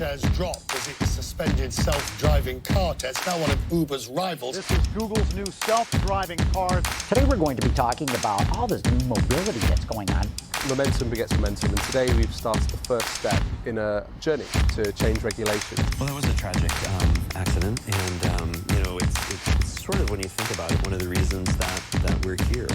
shares dropped as it suspended self-driving car tests, now one of Uber's rivals. This is Google's new self-driving cars. Today we're going to be talking about all this new mobility that's going on. Momentum begets momentum, and today we've started the first step in a journey to change regulation. Well, that was a tragic accident, and it's sort of, when you think about it, one of the reasons that we're here.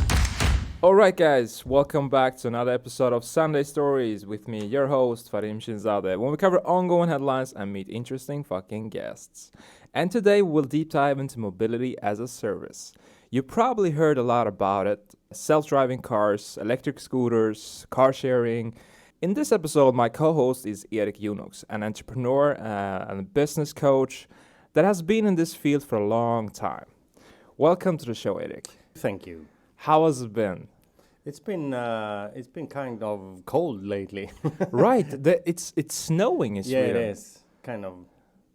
Alright guys, welcome back to another episode of Sunday Stories with me, your host, Fahrim Shirinzade, when we cover ongoing headlines and meet interesting fucking guests. And today we'll deep dive into mobility as a service. You probably heard a lot about it: self-driving cars, electric scooters, car sharing. In this episode, my co-host is Erik Jonuks, an entrepreneur and a business coach that has been in this field for a long time. Welcome to the show, Erik. Thank you. How has it been? It's been kind of cold lately. Right, it's snowing. It's yeah, Sweden. it is kind of.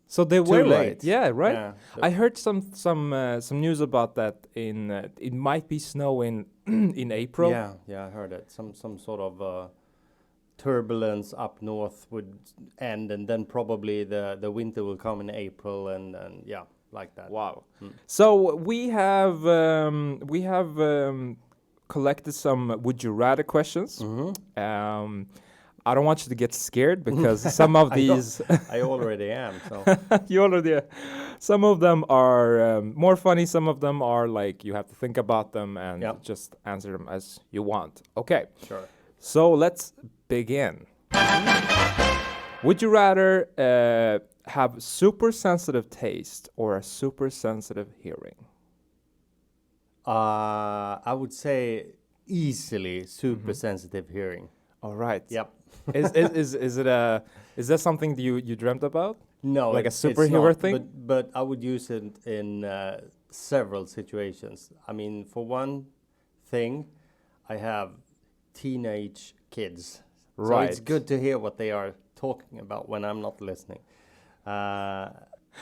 So they were late. right. Yeah, right. Yeah, I heard some news about that. It might be snowing in April. Yeah, I heard it. Some sort of turbulence up north would end, and then probably the winter will come in April, and yeah, like that. Wow. So we have collected some would you rather questions. I don't want you to get scared because some of these I already am. So you already some of them are more funny. Some of them are like you have to think about them and just answer them as you want. Okay. Sure. So let's begin. Would you rather have super sensitive taste or a super sensitive hearing? I would say easily super sensitive hearing. All right. Yep. Is that something that you dreamt about? No, like a it's superhero not, thing? But I would use it in several situations. I mean, for one thing, I have teenage kids. Right. So it's good to hear what they are talking about when I'm not listening.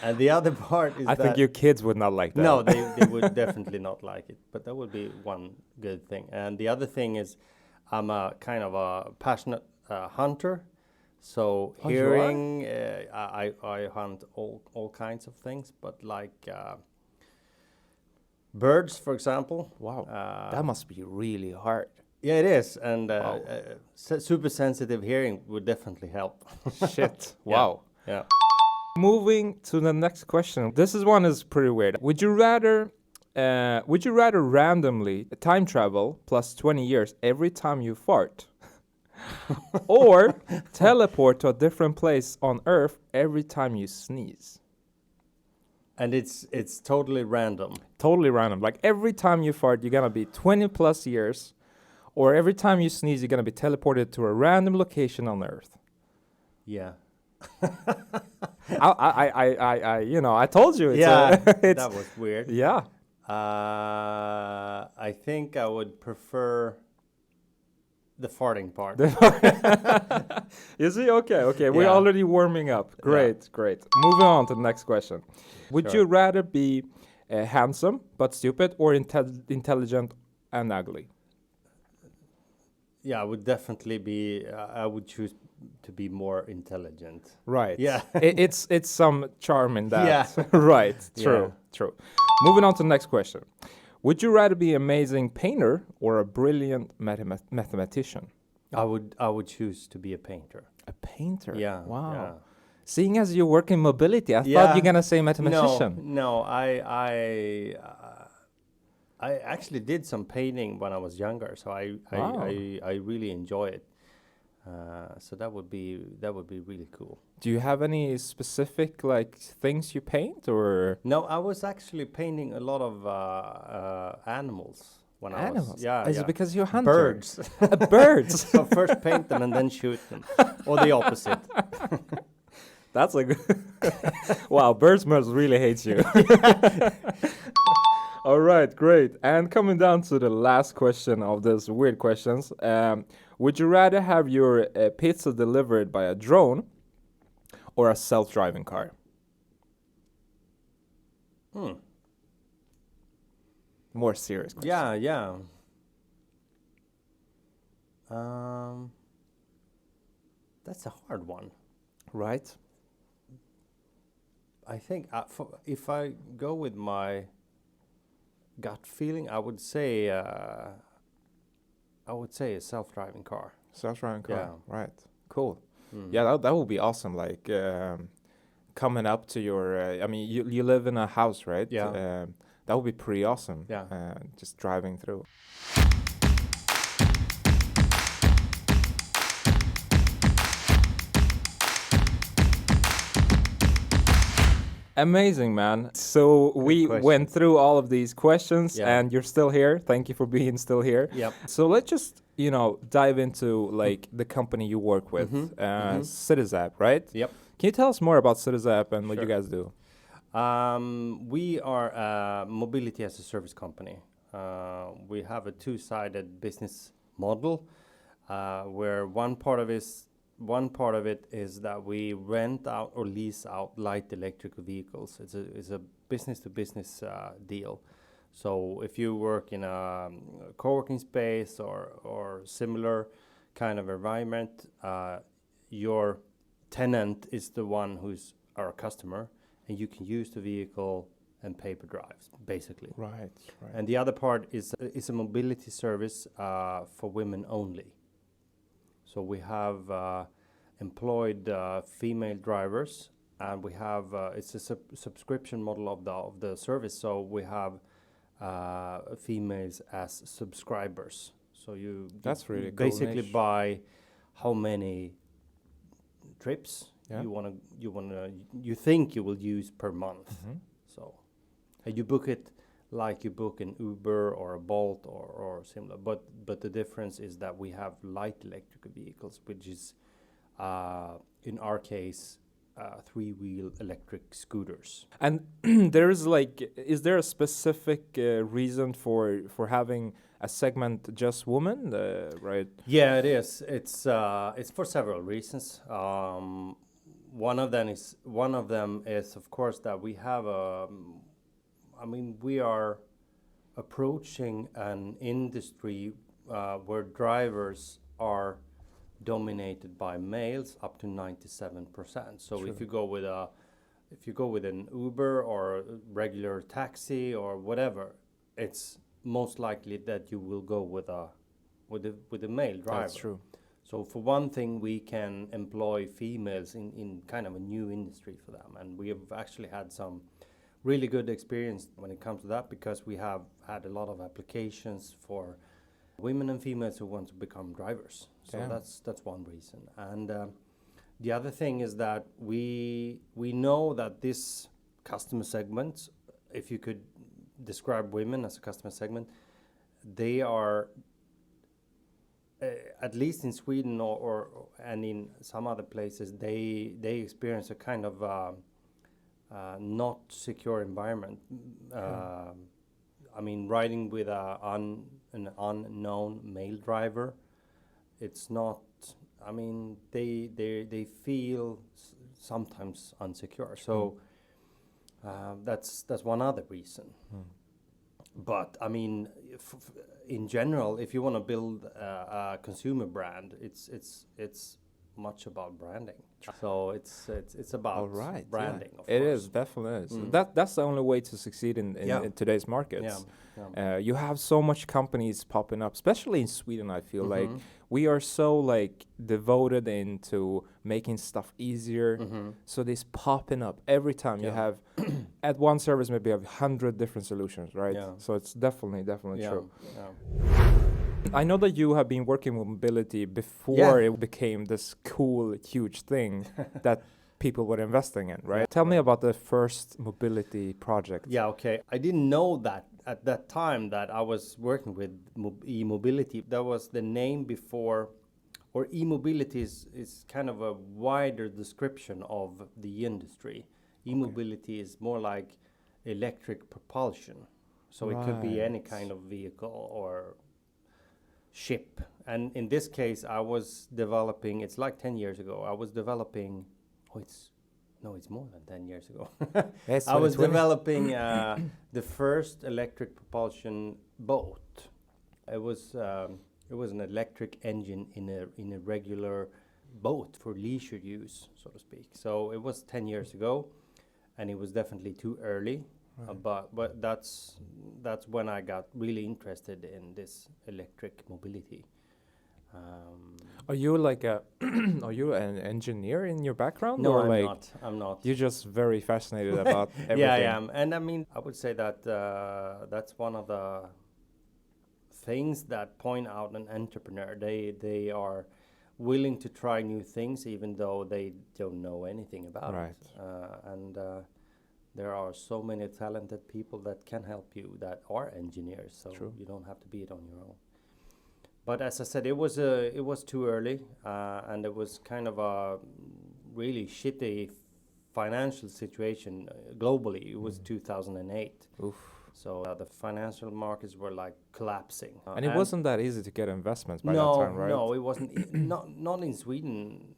And the other part is I think your kids would not like that. No, they would definitely not like it. But that would be one good thing. And the other thing is I'm a kind of a passionate hunter. So hearing, I hunt all kinds of things, but like birds, for example. Wow, that must be really hard. Yeah, it is, and super sensitive hearing would definitely help. Shit, wow. Yeah. Moving to the next question. This one is pretty weird. Would you rather randomly time travel plus 20 years every time you fart? Or teleport to a different place on Earth every time you sneeze? And it's totally random. Totally random. Like every time you fart, you're gonna be 20 plus years, or every time you sneeze, you're gonna be teleported to a random location on Earth. Yeah. I told you. That was weird. Yeah. I think I would prefer the farting part. You see? Okay. We're already warming up. Great. Moving on to the next question. Would you rather be handsome but stupid or intelligent and ugly? Yeah, I would definitely be. I would choose to be more intelligent. Right. Yeah. it's some charm in that. Yeah. Right. True. Moving on to the next question. Would you rather be an amazing painter or a brilliant mathematician? I would choose to be a painter. A painter? Yeah. Wow. Yeah. Seeing as you work in mobility, I thought you're gonna say mathematician. No. I actually did some painting when I was younger, so I really enjoy it. So that would be really cool. Do you have any specific things you paint or? No, I was actually painting a lot of animals when I was. Yeah. Is it because you're a hunter? Birds. Birds. So first paint them and then shoot them, or the opposite. That's like, wow, birds must really hate you. All right, great. And coming down to the last question of these weird questions, would you rather have your pizza delivered by a drone or a self-driving car? More serious question. Yeah. That's a hard one. Right? I think if I go with my gut feeling, I would say a self-driving car. Self-driving car. Yeah. Right. Cool. Yeah, that would be awesome. Like coming up to your. I mean, you live in a house, right? Yeah. That would be pretty awesome. Yeah. Just driving through. Amazing, man. So we question. went through all of these questions, Yeah. and you're still here. Thank you for being still here. Yep. So let's just, dive into like the company you work with, Citizap, right? Yep. Can you tell us more about Citizap and what you Sure. guys do? We are a mobility as a service company. We have a two-sided business model where one part of it is that we rent out or lease out light electric vehicles. It's a business-to-business deal. So if you work in a co-working space or similar kind of environment, your tenant is the one who's our customer, and you can use the vehicle and pay per drives, basically. Right. And the other part is a mobility service for women only. So we have employed female drivers, and we have it's a subscription model of the service. So we have females as subscribers. So That's really cool basically niche. buy how many trips Yeah. you think you will use per month. Mm-hmm. So and you book it like you book an Uber or a Bolt or similar. But the difference is that we have light electric vehicles, which is in our case 3-wheel electric scooters. And is there a specific reason for having a segment just women, right? Yeah, it is. It's for several reasons. One of them is of course that we have we are approaching an industry where drivers are dominated by males up to 97%. So if you go with an Uber or a regular taxi or whatever, it's most likely that you will go with a male driver. That's true. So for one thing, we can employ females in kind of a new industry for them, and we have actually had some really good experience when it comes to that, because we have had a lot of applications for women and females who want to become drivers. So Damn. that's one reason. And the other thing is that we know that this customer segment, if you could describe women as a customer segment, they are at least in Sweden and in some other places, they experience a kind of not secure environment. Riding with an unknown male driver, it's not. They feel sometimes insecure. So that's one other reason. But in general, if you want to build a consumer brand, it's much about branding. So it's about All right, branding. yeah. Of It course. is, definitely is. Mm. That's the only way to succeed in today's markets. Yeah. You have so much companies popping up, especially in Sweden. I feel like we are so devoted into making stuff easier. So this popping up every time. You have at one service maybe you have 100 different solutions, right? Yeah. So it's definitely Yeah. true. Yeah. I know that you have been working with mobility before it became this cool, huge thing that people were investing in, right? Tell me about the first mobility project. Yeah, okay. I didn't know that at that time that I was working with e-mobility. That was the name before, or e-mobility is kind of a wider description of the industry. E-mobility is more like electric propulsion. So it could be any kind of vehicle or ship. And in this case, I was developing, it's like 10 years ago, I was developing, it's more than 10 years ago. I was developing the first electric propulsion boat. It was an electric engine in a regular boat for leisure use, so to speak. So it was 10 years ago. and it was definitely too early. But that's when I got really interested in this electric mobility. Are you like a are you an engineer in your background? No, or I'm like not. I'm not. You're just very fascinated about everything. Yeah, I am. And I mean, I would say that that's one of the things that point out an entrepreneur. They are willing to try new things even though they don't know anything about Right. it. And there are so many talented people that can help you that are engineers. So True. you don't have to be it on your own. But as I said, it was too early, and it was kind of a really shitty financial situation globally. It was 2008. Oof. So the financial markets were like collapsing. And it wasn't that easy to get investments by no, that time, right? No, it wasn't. Not in Sweden,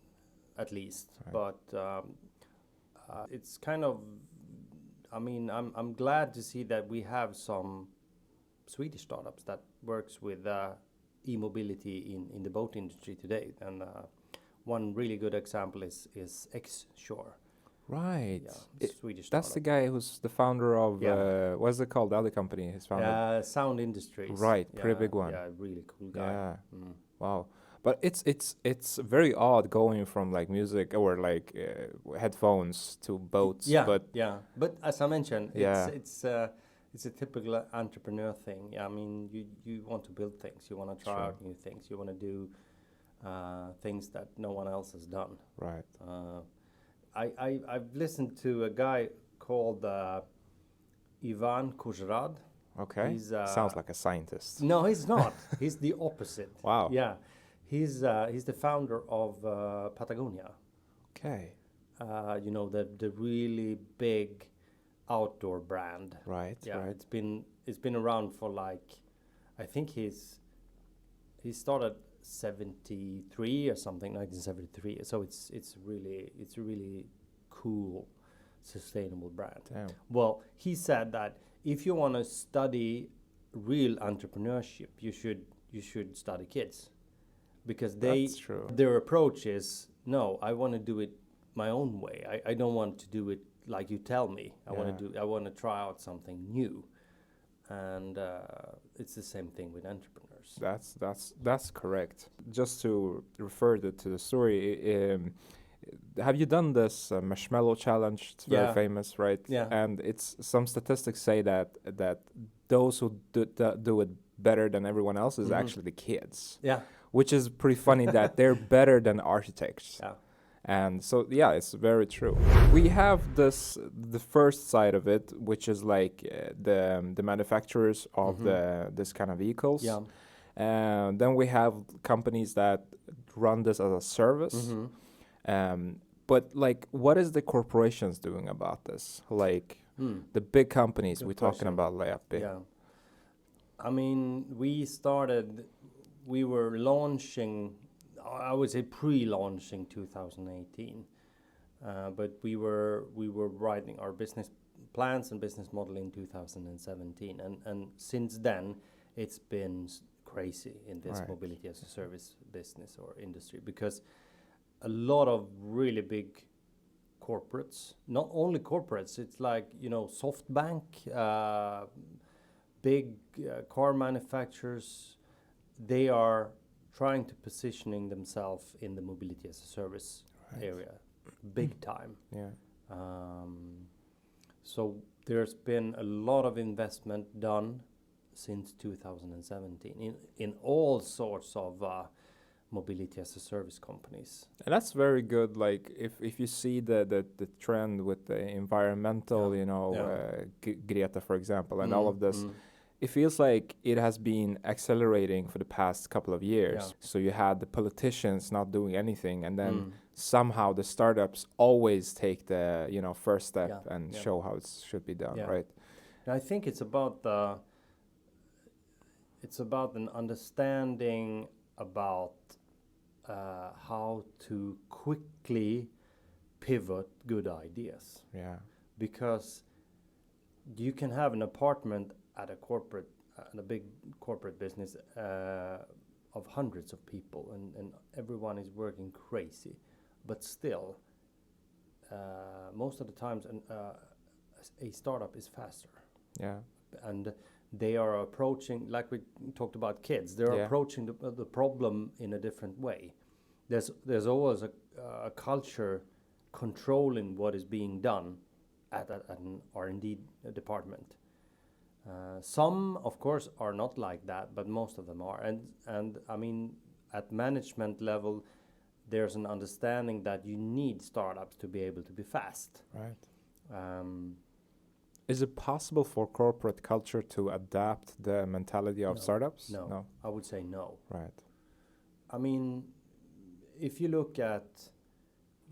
at least. Right. But it's kind of. I mean, I'm glad to see that we have some Swedish startups that works with e-mobility in the boat industry today. And one really good example is Shore. Right. Yeah, Swedish That's the startup. guy who's the founder of Yeah. what's it called? The other company he's founded. Sound Industries. Right, pretty big one. Yeah, really cool guy. Yeah. Mm. Wow. But it's very odd going from like music or like headphones to boats. Yeah, But But as I mentioned, Yeah. it's a typical entrepreneur thing. I mean, you want to build things, you want to try Sure. out new things, you want to do things that no one else has done. right. I've listened to a guy called Ivan Kujrad. Okay. He's, Sounds like a scientist. No, he's not. He's the opposite. Wow. Yeah, he's the founder of Patagonia. Okay. You know, the really big outdoor brand. Right. Yeah, Right. it's been around for like, I think he started 73 or something, 1973. So it's really cool, sustainable brand. Damn. Well, he said that if you want to study real entrepreneurship, you should study kids, because That's true. their approach is, no, I want to do it my own way. I don't want to do it like you tell me. I want to try out something new, and it's the same thing with entrepreneurs. That's correct. Just to refer to the story, have you done this marshmallow challenge? It's very Yeah. famous, right? Yeah. And it's some statistics say that those who do it better than everyone else is actually the kids, Yeah, which is pretty funny that they're better than architects. yeah, And so, yeah, it's very true. We have the first side of it, which is like the manufacturers of this kind of vehicles. yeah. Then we have companies that run this as a service. But like, what is the corporations doing about this? Like the big companies Good we're talking question. about, like big. Yeah. I mean, we were launching, I would say pre-launching 2018, but we were writing our business plans and business model in 2017, and since then it's been crazy in this Right. mobility as a service business or industry, because a lot of really big corporates, not only corporates, it's like, you know, SoftBank, big car manufacturers, they are trying to positioning themselves in the mobility as a service Right. area big time. Yeah. So there's been a lot of investment done since 2017 in all sorts of mobility as a service companies. And that's very good. Like if you see the trend with the environmental, Yeah. you know, Yeah. Greta, for example, and all of this, Mm. it feels like it has been accelerating for the past couple of years. Yeah. So you had the politicians not doing anything, and then Mm. somehow the startups always take the first step Yeah, and yeah. show how it should be done, Yeah. right? And I think it's about an understanding about how to quickly pivot good ideas, Yeah. because you can have an apartment at a big corporate business of hundreds of people, and everyone is working crazy, but still most of the times a startup is faster, Yeah. and they are approaching, like we talked about kids, they're Yeah. approaching the problem in a different way. There's always a culture controlling what is being done at an R&D department. Some, of course, are not like that, but most of them are. And I mean, at management level, there's an understanding that you need startups to be able to be fast. Right. Um, Is it possible for corporate culture to adapt the mentality of No. startups? no, I would say no. Right. I mean, if you look at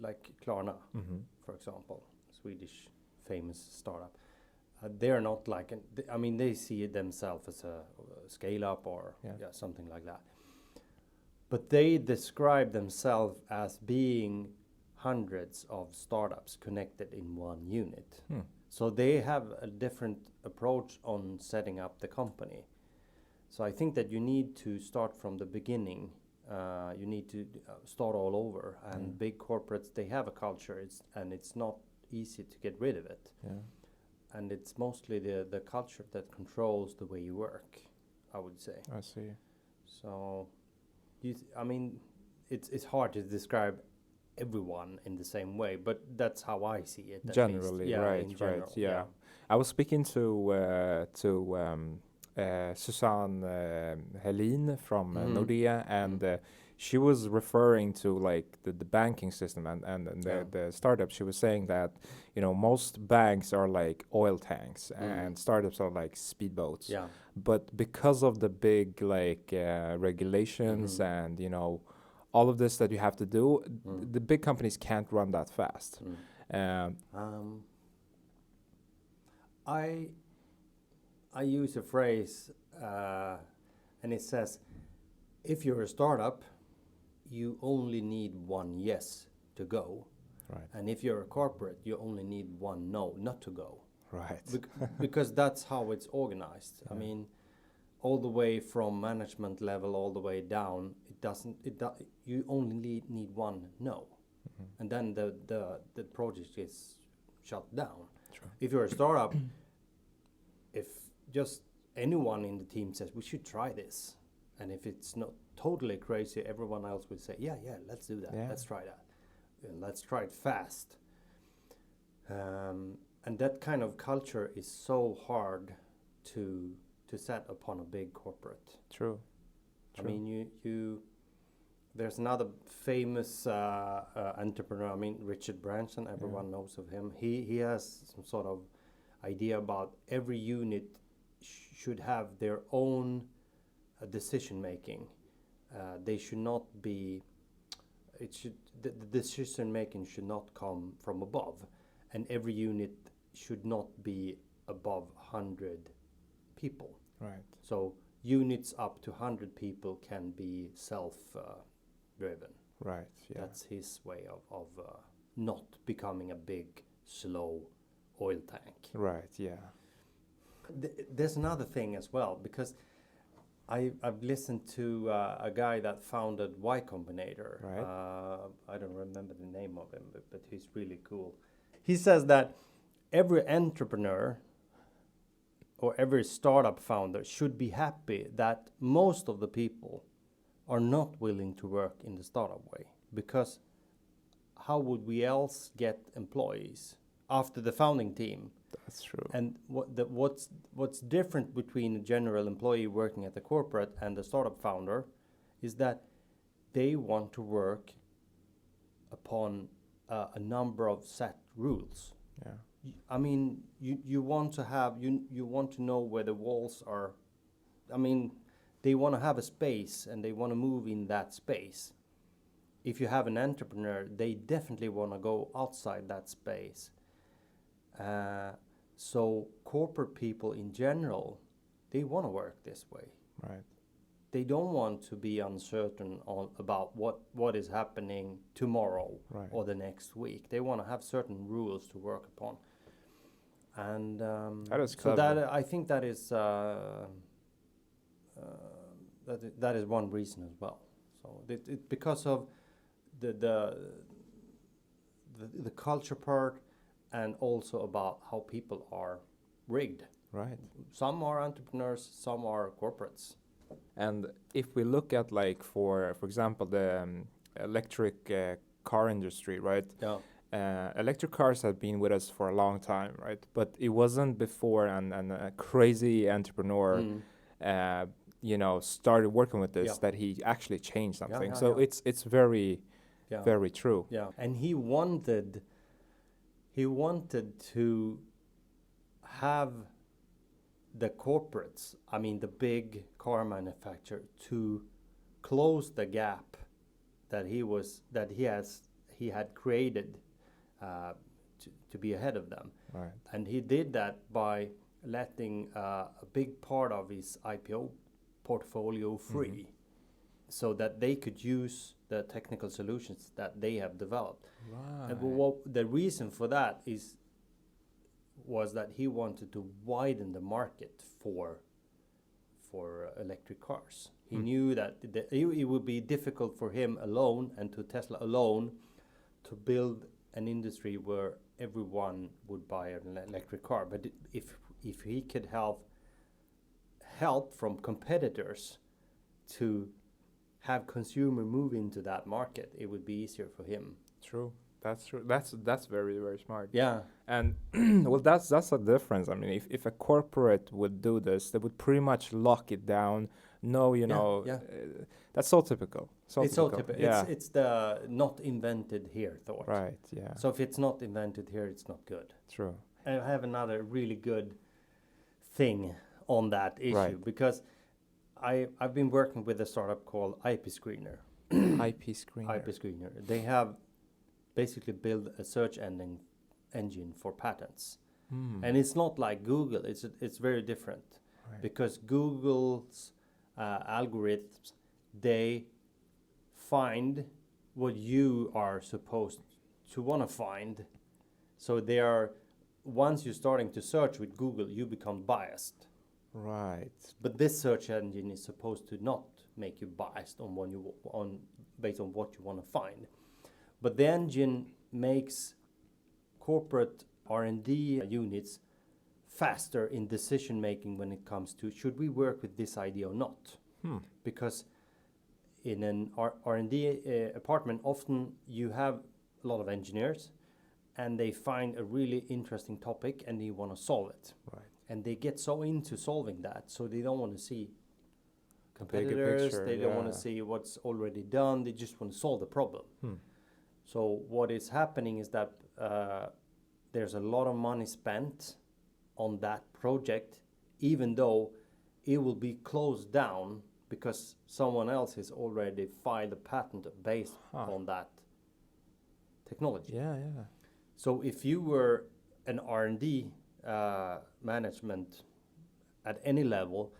like Klarna, Mm-hmm. for example, Swedish famous startup, they're not like, I mean, they see themselves as a scale up or Yeah. something like that. But they describe themselves as being hundreds of startups connected in one unit. So they have a different approach on setting up the company. So I think that you need to start from the beginning. You need to start all over. And big corporates, they have a culture, and it's not easy to get rid of it. Yeah. And it's mostly the culture that controls the way you work, I would say. I see. So, I mean, it's hard to describe everyone in the same way, but that's how I see it. At Generally, least. Yeah, right, in general, right, yeah. I was speaking to Susanne Helin from Nordea, and she was referring to like the banking system and the startups. She was saying that, you know, most banks are like oil tanks and startups are like speedboats. Yeah. But because of the big like regulations and, you know, all of this that you have to do, the big companies can't run that fast. I use a phrase, and it says, if you're a startup, you only need one yes to go. Right. And if you're a corporate, you only need one no not to go. Right. Because that's how it's organized. I mean, all the way from management level all the way down, you only need one no. And then the project is shut down. True. If you're a startup, if just anyone in the team says we should try this, and if it's not totally crazy, everyone else will say, yeah, let's do that. Yeah. Let's try that. And let's try it fast. And that kind of culture is so hard to set upon a big corporate. True. I mean, you there's another famous entrepreneur. I mean, Richard Branson. Everyone knows of him. He has some sort of idea about every unit should have their own decision making. They should not be. The decision making should not come from above, and every unit should not be above 100 people. Right. So units up to 100 people can be self-driven. Right. Yeah. That's his way of not becoming a big, slow oil tank. Right. Yeah. There's another thing as well, because I've listened to a guy that founded Y Combinator. Right. I don't remember the name of him, but he's really cool. He says that every entrepreneur or every startup founder should be happy that most of the people are not willing to work in the startup way, because how would we else get employees after the founding team? That's true. And what's different between a general employee working at the corporate and the startup founder is that they want to work upon a number of set rules. Yeah. I mean, you want to have you want to know where the walls are. I mean, they want to have a space and they want to move in that space. If you have an entrepreneur, they definitely want to go outside that space. So corporate people in general, they want to work this way. Right. They don't want to be uncertain about what is happening tomorrow or the next week. They want to have certain rules to work upon. And that is so clever. that I think that is that is one reason as well. So because of the culture part and also about how people are rigged. Right. Some are entrepreneurs, some are corporates. And if we look at like for example the electric car industry, right? Yeah. Electric cars have been with us for a long time, right? But it wasn't before and a crazy entrepreneur, started working with this that he actually changed something. It's very, very true. Yeah, and he wanted to have the corporates, I mean the big car manufacturer, to close the gap that he had created to be ahead of them. Right. And he did that by letting a big part of his IPO portfolio free, so that they could use the technical solutions that they have developed. Right. And the reason for that was that he wanted to widen the market for electric cars. He knew that it would be difficult for him alone and to Tesla alone to build an industry where everyone would buy an electric car. But if he could have help from competitors to have consumer move into that market, it would be easier for him. True. That's true. That's very, very smart. Yeah. And well, that's a difference. I mean, if a corporate would do this, they would pretty much lock it down. No, that's so typical. It's so typical. Yeah. It's the not invented here thought. Right. Yeah. So if it's not invented here, it's not good. True. I have another really good thing on that issue, because I've been working with a startup called IP Screener. IP Screener. IP Screener. They have basically built a search engine for patents, and it's not like Google. It's very different, because Google's algorithms, they find what you are supposed to want to find. So they are, once you're starting to search with Google, you become biased. Right. But this search engine is supposed to not make you biased based on what you want to find. But the engine makes corporate R&D units faster in decision making when it comes to should we work with this idea or not. Because in an R&D department, often you have a lot of engineers, and they find a really interesting topic and they want to solve it. Right. And they get so into solving that, so they don't want to see A bigger competitors, picture, they don't want to see what's already done, they just want to solve the problem. So what is happening is that there's a lot of money spent on that project, even though it will be closed down because someone else has already filed a patent based on that technology. Yeah, yeah. So if you were an R&D management at any level,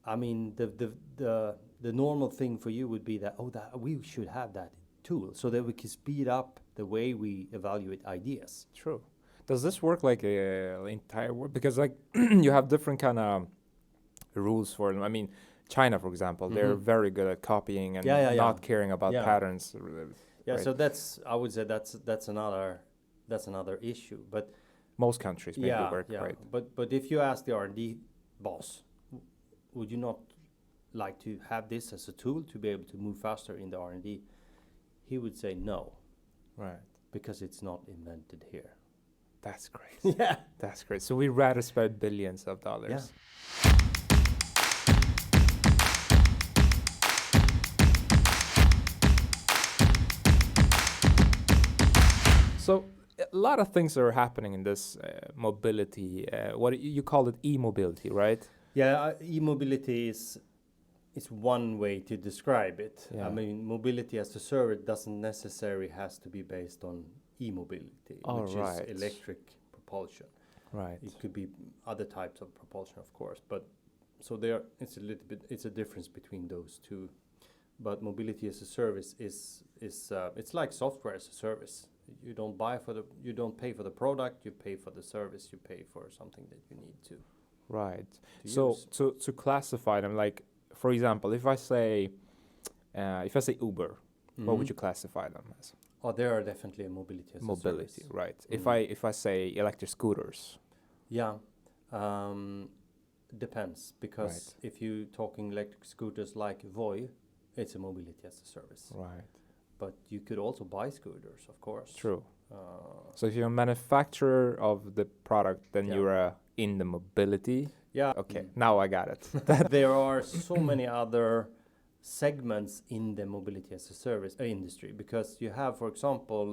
I mean, the normal thing for you would be that we should have that tool so that we can speed up the way we evaluate ideas. True. Does this work like entire world? Because like you have different kind of rules for them. I mean, China, for example, they're very good at copying and not caring about patterns. Yeah, right. So I would say that's another issue. But most countries make it work, right? But if you ask the R&D boss, would you not like to have this as a tool to be able to move faster in the R&D? He would say no. Right. Because it's not invented here. That's great. Yeah. That's great. So we'd rather spend billions of dollars. Yeah. So a lot of things are happening in this mobility. What you call it, e-mobility, right? Yeah, e-mobility is one way to describe it. Yeah. I mean, mobility as a service doesn't necessarily has to be based on e-mobility, which is electric propulsion. Right. It could be other types of propulsion, of course, but so it's a difference between those two. But mobility as a service is it's like software as a service. You don't pay for the product, you pay for the service, you pay for something that you need to. Right. So to classify them, like for example, if I say Uber, what would you classify them as? Oh, there are definitely a mobility as a Mobility, service. right? Mm. If I say electric scooters, Yeah, depends, because if you're talking electric scooters like Voi, it's a mobility as a service. right? But you could also buy scooters, of course. True. Uh, So if you're a manufacturer of the product, then Yeah. you're in the mobility. yeah. Okay, now I got it. There are so many other segments in the mobility as a service industry, because you have, for example,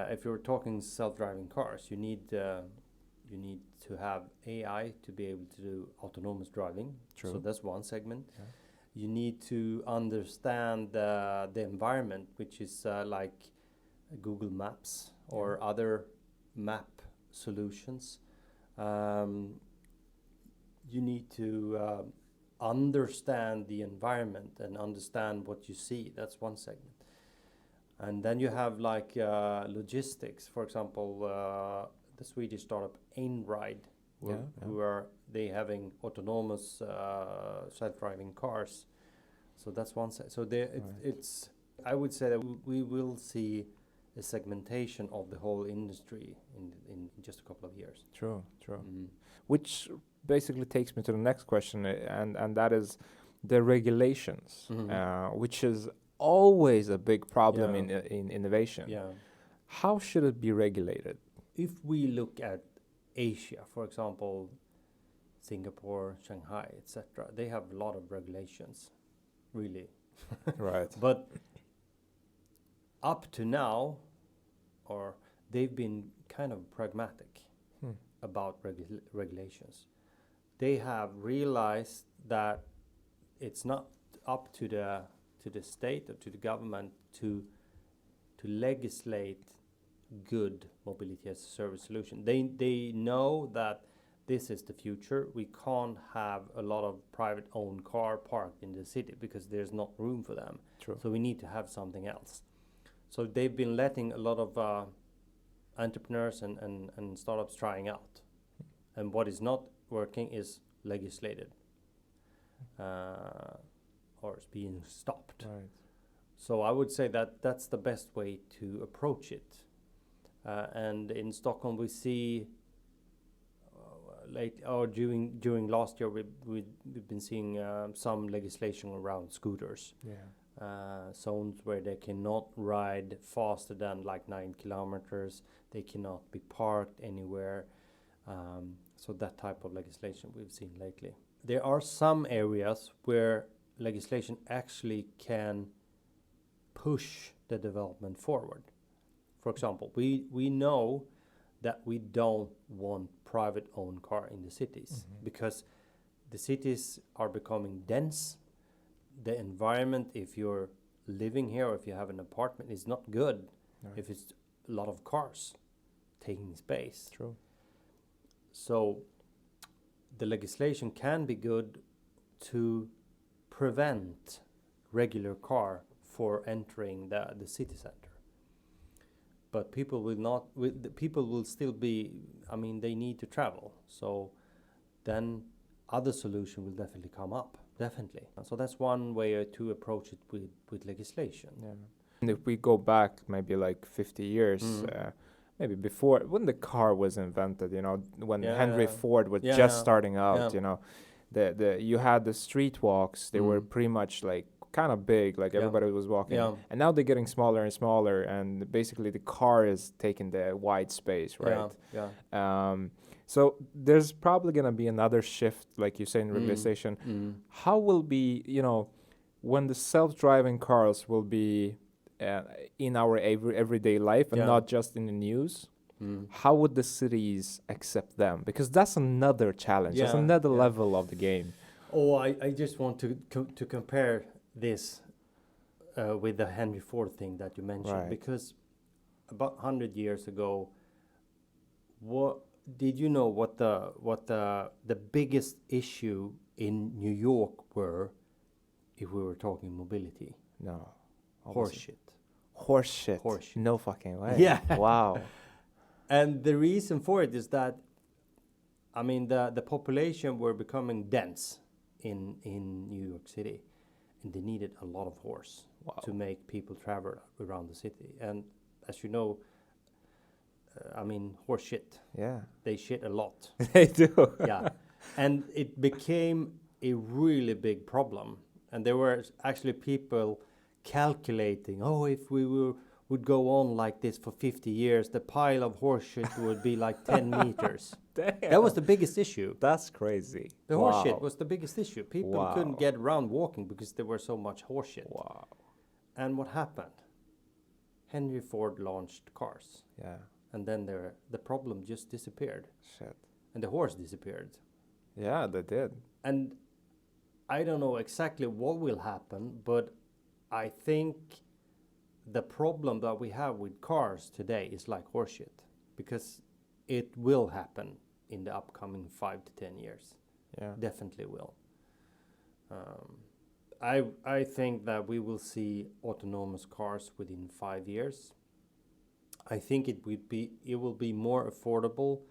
if you're talking self-driving cars, you need to have AI to be able to do autonomous driving. True. So that's one segment. Yeah. You need to understand the environment, which is like Google Maps or other map solutions. You need to understand the environment and understand what you see. That's one segment. And then you have like logistics. For example, the Swedish startup Einride, who are they having autonomous self-driving cars. So that's one side. So it's I would say that we will see a segmentation of the whole industry in just a couple of years. True, true. Mm. Which basically takes me to the next question, and that is the regulations, which is always a big problem in innovation. Yeah. How should it be regulated? If we look at Asia, for example, Singapore, Shanghai, etc., they have a lot of regulations, really. Right. But up to now, or they've been kind of pragmatic about regulations. They have realized that it's not up to the state or to the government to legislate good mobility as a service solution. They know that this is the future. We can't have a lot of private owned car parked in the city because there's not room for them. True. So we need to have something else. So they've been letting a lot of entrepreneurs and startups trying out. And what is not working is legislated or is being stopped. Right. So I would say that that's the best way to approach it. And in Stockholm, we see during last year, we've been seeing some legislation around scooters. Yeah. Zones where they cannot ride faster than like 9 kilometers. They cannot be parked anywhere. So that type of legislation we've seen lately. There are some areas where legislation actually can push the development forward. For example, we know that we don't want private owned car in the cities because the cities are becoming dense. The environment, if you're living here or if you have an apartment, is not good if it's a lot of cars taking space. True. So the legislation can be good to prevent regular car for entering the city center. But people will not. People will still be. I mean, they need to travel. So then other solution will definitely come up. Definitely. So that's one way to approach it with legislation. Yeah. And if we go back maybe like 50 years, maybe before when the car was invented, you know, when Henry Ford was just starting out, you know, you had the street walks. They were pretty much like kind of big, like everybody was walking. And now they're getting smaller and smaller, and basically the car is taking the wide space, right? So there's probably going to be another shift, like you say, in regulation. How will be, you know, when the self-driving cars will be in our everyday life and not just in the news? How would the cities accept them? Because that's another challenge. That's another level of the game. Oh, I just want to compare this with the Henry Ford thing that you mentioned, because about 100 years ago, did you know what the biggest issue in New York were, if we were talking mobility? No. Horse shit. Horse shit. Horse shit. No fucking way. Yeah. Wow. And the reason for it is that, I mean, the population were becoming dense in New York City, and they needed a lot of horse. to make people travel around the city. And as you know, I mean, horse shit. Yeah. They shit a lot. They do. Yeah. And it became a really big problem. And there were actually people calculating, if we would go on like this for 50 years, the pile of horse shit would be like 10 meters. Damn. That was the biggest issue. That's crazy. The horse shit was the biggest issue. People Wow. couldn't get around walking because there was so much horse shit. Wow. And what happened? Henry Ford launched cars. Yeah. And then the problem just disappeared. Shit. And the horse disappeared. Yeah, they did. And I don't know exactly what will happen, but I think the problem that we have with cars today is like horseshit, because it will happen in the upcoming 5 to 10 years. Yeah. Definitely will. I think that we will see autonomous cars within 5 years. I think it will be more affordable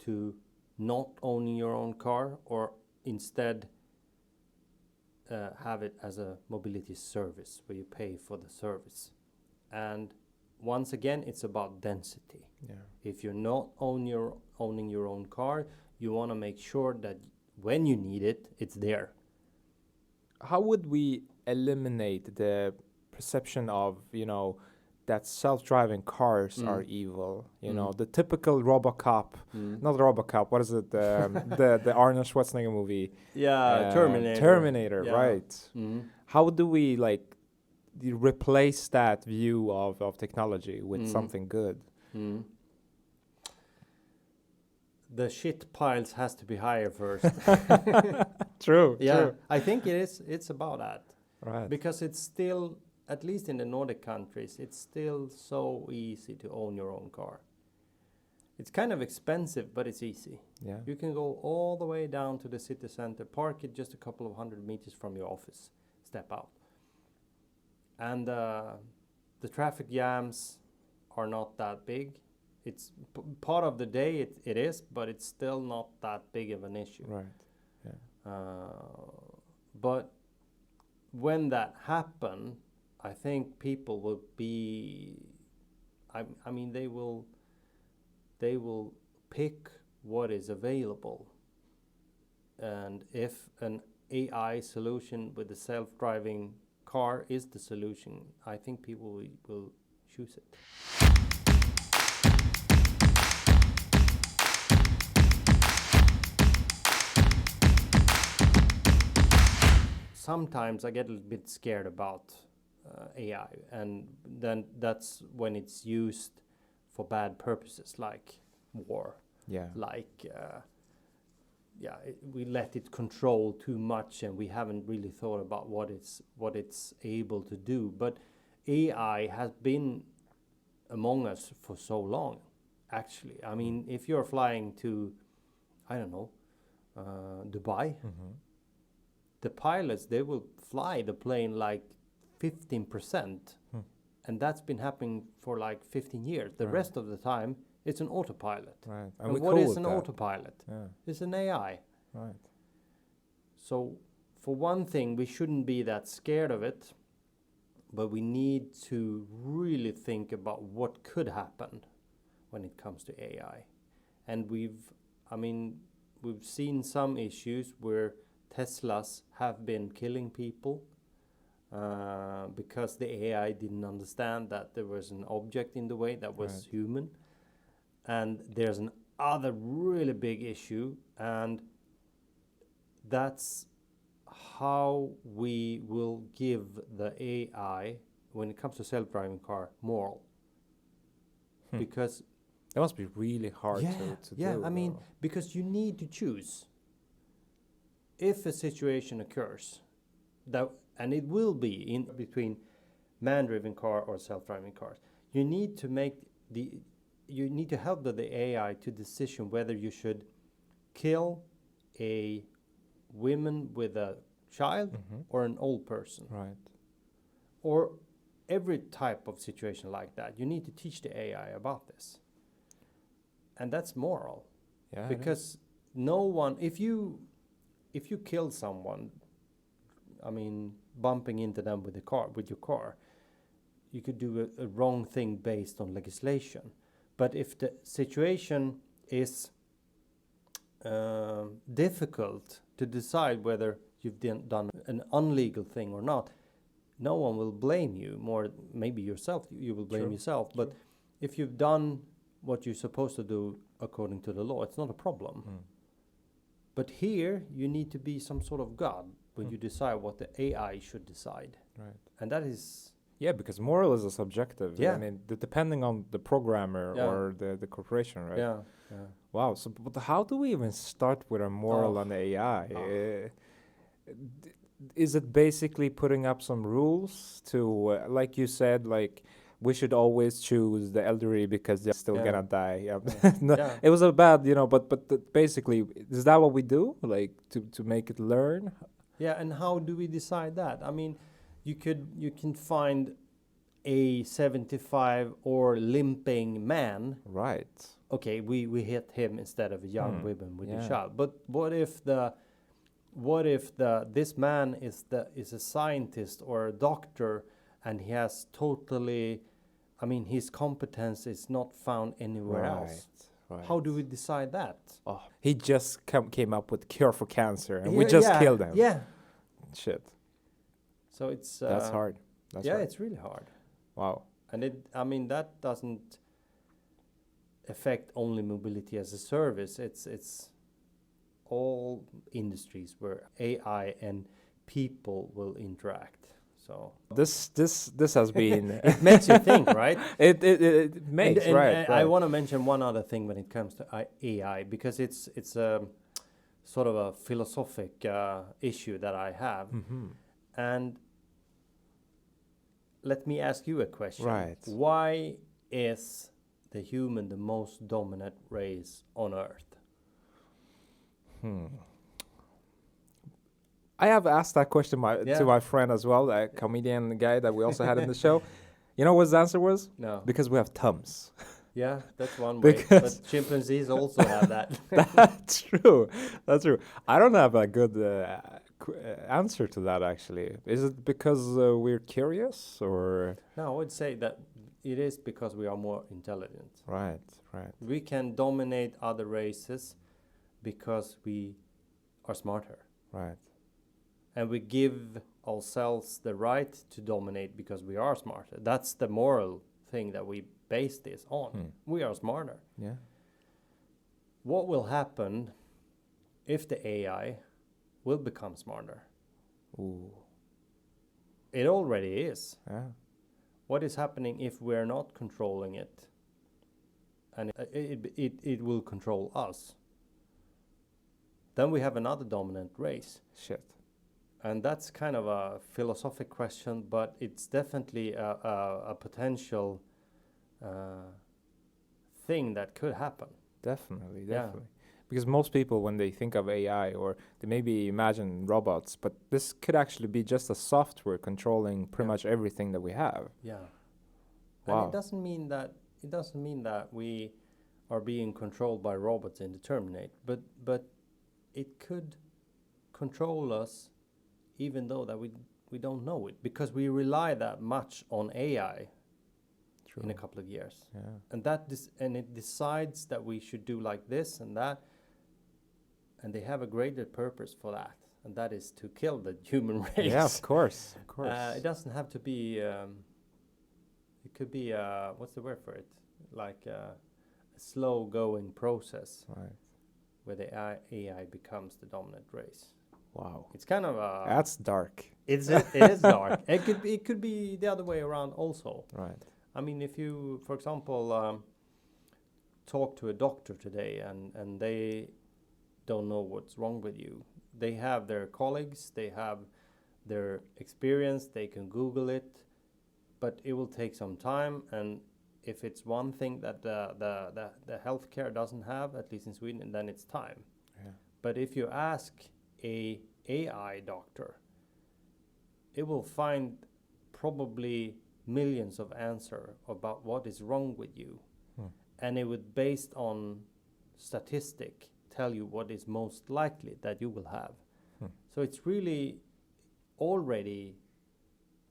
to not owning your own car, or instead have it as a mobility service where you pay for the service. And once again, it's about density. Yeah. If you're not owning your own car, you want to make sure that when you need it, it's there. How would we eliminate the perception of, that self-driving cars are evil? The typical RoboCop, not RoboCop. What is it? The Arnold Schwarzenegger movie. Yeah, Terminator. Terminator, Yeah. right? How do we replace that view of technology with something good? The shit piles has to be higher first. True. Yeah, True. I think it's about that. Right. Because it's still, at least in the Nordic countries, it's still so easy to own your own car. It's kind of expensive, but it's easy. Yeah. You can go all the way down to the city center, park it just a couple of 100 meters from your office, step out. And the traffic jams are not that big. It's part of the day, it is, but it's still not that big of an issue. Right. Yeah. But when that happens, I think people will be, I mean, they will pick what is available. And if an AI solution with a self-driving car is the solution, I think people will choose it. Sometimes I get a little bit scared about AI, and then that's when it's used for bad purposes, like war. Yeah. Like, we let it control too much, and we haven't really thought about what it's able to do. But AI has been among us for so long, actually. I mean, if you're flying to, I don't know, Dubai, the pilots, they will fly the plane like 15%, and that's been happening for like 15 years. The rest of the time, it's an autopilot. Right. And what is an autopilot? Yeah. It's an AI. Right. So, for one thing, we shouldn't be that scared of it, but we need to really think about what could happen when it comes to AI. And we've seen some issues where Teslas have been killing people because the AI didn't understand that there was an object in the way that was human. And there's another really big issue, and that's how we will give the AI, when it comes to self-driving car, moral. Because That must be really hard to do. yeah, I mean, because you need to choose. If a situation occurs, and it will be in between man-driven car or self-driving cars, you need to help the AI to decision whether you should kill a woman with a child or an old person. Right. Or every type of situation like that. You need to teach the AI about this. And that's moral. Yeah. Because no one, if you kill someone, I mean, bumping into them with your car, you could do a wrong thing based on legislation. But if the situation is difficult to decide whether you've done an illegal thing or not, no one will blame you. More maybe yourself, you will blame yourself. But if you've done what you're supposed to do according to the law, it's not a problem. But here you need to be some sort of god when you decide what the AI should decide. Right. And that is Because moral is a subjective. Yeah. I mean, depending on the programmer or the corporation, right? yeah. Wow. So, but how do we even start with a moral on the AI? Is it basically putting up some rules to, like you said, like we should always choose the elderly because they're still gonna die? No, Yeah. it was a bad, but basically, is that what we do? Like to make it learn? Yeah, and how do we decide that? I mean, you can find a 75 or limping man. Right. Okay, we hit him instead of a young woman with a child. But what if this man is a scientist or a doctor, and he has totally, I mean, his competence is not found anywhere else. Right. How do we decide that? Oh, he just came up with cure for cancer, and we just killed him. Yeah. Shit. So it's That's hard. That's hard. it's really hard. Wow. And that doesn't affect only mobility as a service. It's all industries where AI and people will interact. So This has been. it makes you think, right? It makes And right. I want to mention one other thing when it comes to AI, because it's a sort of a philosophic issue that I have. And let me ask you a question. Right. Why is the human the most dominant race on Earth? I have asked that question to my friend as well, a comedian guy that we also had in the show. You know what his answer was? No. Because we have thumbs. Yeah, that's one way. But chimpanzees also have that. That's true. That's true. I don't have a good answer to that, actually. Is it because we're curious, or? No, I would say that it is because we are more intelligent. Right. We can dominate other races because we are smarter. Right. And we give ourselves the right to dominate because we are smarter. That's the moral thing that we base this on. We are smarter. Yeah. What will happen if the AI will become smarter? Ooh. It already is. Yeah. What is happening if we're not controlling it? And it will control us. Then we have another dominant race. Shit. And that's kind of a philosophic question, but it's definitely a potential thing that could happen. Definitely. Yeah. Because most people, when they think of AI, or they maybe imagine robots, but this could actually be just a software controlling pretty much everything that we have. Yeah. Wow. And it doesn't mean that we are being controlled by robots in the Terminator, but it could control us even though that we don't know it, because we rely that much on AI. True. In a couple of years. Yeah. And it decides that we should do like this and that, and they have a greater purpose for that, and that is to kill the human race. Yeah, of course. It doesn't have to be. It could be what's the word for it? Like a slow-going process, right? Where the AI becomes the dominant race. Wow, it's kind of that's dark. It is dark. It could be the other way around also. Right. I mean, if you, for example, talk to a doctor today and they don't know what's wrong with you, they have their colleagues, they have their experience, they can Google it, but it will take some time. And if it's one thing that the healthcare doesn't have, at least in Sweden, then it's time. Yeah. But if you ask a AI doctor, it will find probably millions of answers about what is wrong with you, and it would, based on statistic, tell you what is most likely that you will have. So it's really already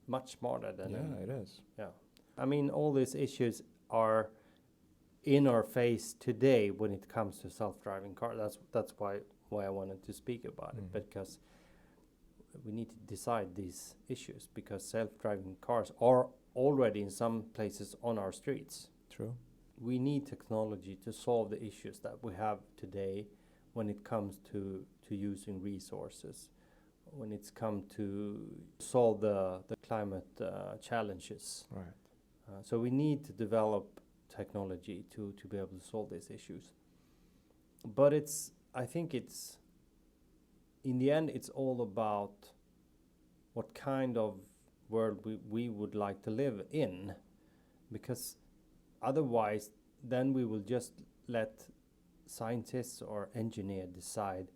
much smarter than it is. Yeah, I mean, all these issues are in our face today when it comes to self-driving cars. That's why I wanted to speak about it, because we need to decide these issues, because self-driving cars are already in some places on our streets. True. We need technology to solve the issues that we have today when it comes to using resources, when it's come to solve the climate challenges. Right. So we need to develop technology to be able to solve these issues. But I think in the end, it's all about what kind of world we would like to live in, because otherwise then we will just let scientists or engineers decide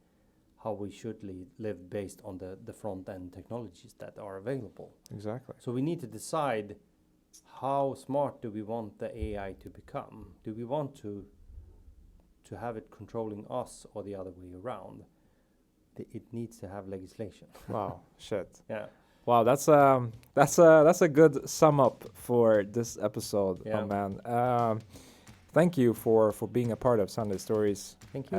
how we should live based on the front-end technologies that are available. Exactly. So we need to decide, how smart do we want the AI to become? Do we want to have it controlling us, or the other way around? It needs to have legislation. Wow. Shit. Yeah. Wow, that's a good sum up for this episode, Yeah. my man. Thank you for being a part of Sunday Stories. Thank you.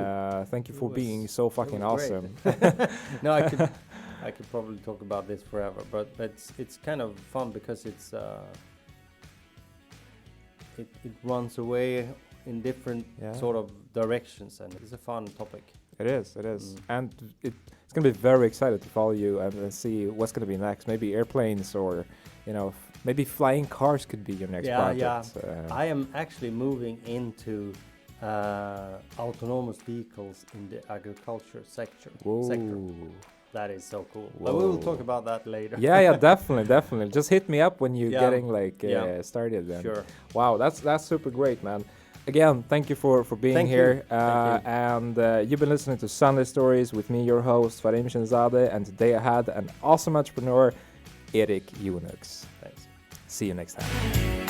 Thank you It for was- being so fucking it was awesome. great. No, I could probably talk about this forever, but it's kind of fun because it runs away in different Yeah. sort of directions, and it's a fun topic. It is, and it's gonna be very excited to follow you and see what's gonna be next. Maybe airplanes, or maybe flying cars could be your next project. I am actually moving into autonomous vehicles in the agriculture sector. That is so cool. But we will talk about that later. Yeah, definitely. Just hit me up when you're Yeah. getting started. Then. Sure. Wow, that's super great, man. Again, thank you for being Thank here. you. Thank you. And you've been listening to Sunday Stories with me, your host, Fahrim Shirinzade, and today I had an awesome entrepreneur, Erik Jonuks. Thanks. See you next time.